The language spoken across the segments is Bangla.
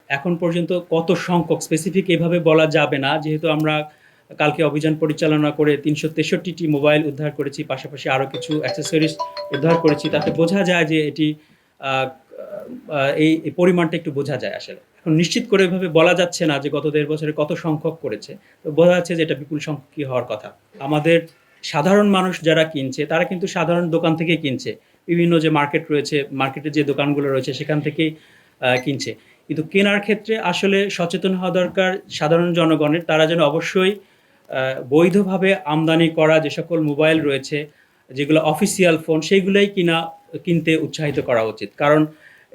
এখন পর্যন্ত কত সংখ্যক স্পেসিফিক এভাবে বলা যাবে না, যেহেতু আমরা কালকে অভিযান পরিচালনা করে ৩৬৩টি মোবাইল উদ্ধার করেছি, পাশাপাশি আরও কিছু অ্যাক্সেসরিজ উদ্ধার করেছি। তাতে বোঝা যায় যে এটি এই পরিমাণটা একটু বোঝা যায় আসলে। এখন নিশ্চিত করে এভাবে বলা যাচ্ছে না যে গত ১.৫ বছরে কত সংখ্যক করেছে। তো বোঝা যাচ্ছে যে এটা বিপুল সংখ্যকই হওয়ার কথা। আমাদের সাধারণ মানুষ যারা কিনছে তারা কিন্তু সাধারণ দোকান থেকেই কিনছে। বিভিন্ন যে মার্কেট রয়েছে, মার্কেটে যে দোকানগুলো রয়েছে সেখান থেকেই কিনছে। কিন্তু কেনার ক্ষেত্রে আসলে সচেতন হওয়া দরকার সাধারণ জনগণের। তারা যেন অবশ্যই বৈধভাবে আমদানি করা যে সকল মোবাইল রয়েছে, যেগুলো অফিসিয়াল ফোন, সেইগুলোই কিনতে উৎসাহিত করা উচিত। কারণ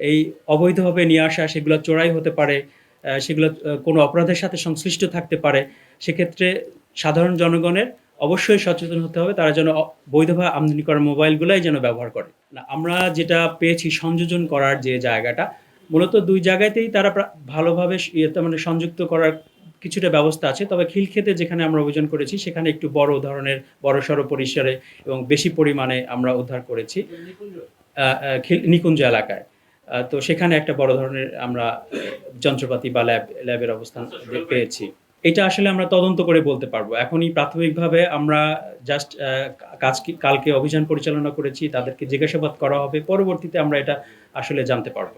এই অবৈধভাবে নিয়ে আসা সেগুলো চোরাই হতে পারে, সেগুলো কোনো অপরাধের সাথে সংশ্লিষ্ট থাকতে পারে। সেক্ষেত্রে সাধারণ জনগণের অবশ্যই সচেতন হতে হবে, তারা যেন বৈধভাবে আমদানি করা মোবাইলগুলাই যেন ব্যবহার করে। না, আমরা যেটা পেয়েছি সংযোজন করার যে জায়গাটা, মূলত ২ জায়গাতেই তারা ভালোভাবে মানে সংযুক্ত করার কিছুটা ব্যবস্থা আছে। তবে খিলক্ষেতে যেখানে আমরা অভিযান করেছি সেখানে একটু বড় ধরনের বড়সড় পরিসরে এবং বেশি পরিমাণে আমরা উদ্ধার করেছি নিকুঞ্জ এলাকায়। তো সেখানে একটা বড় ধরনের আমরা যন্ত্রপাতি বা ল্যাবের অবস্থান পেয়েছি। এটা আসলে আমরা তদন্ত করে বলতে পারবো। এখনই প্রাথমিকভাবে আমরা জাস্ট কালকে অভিযান পরিচালনা করেছি, তাদেরকে জিজ্ঞাসাবাদ করা হবে। পরবর্তীতে আমরা এটা আসলে জানতে পারবো।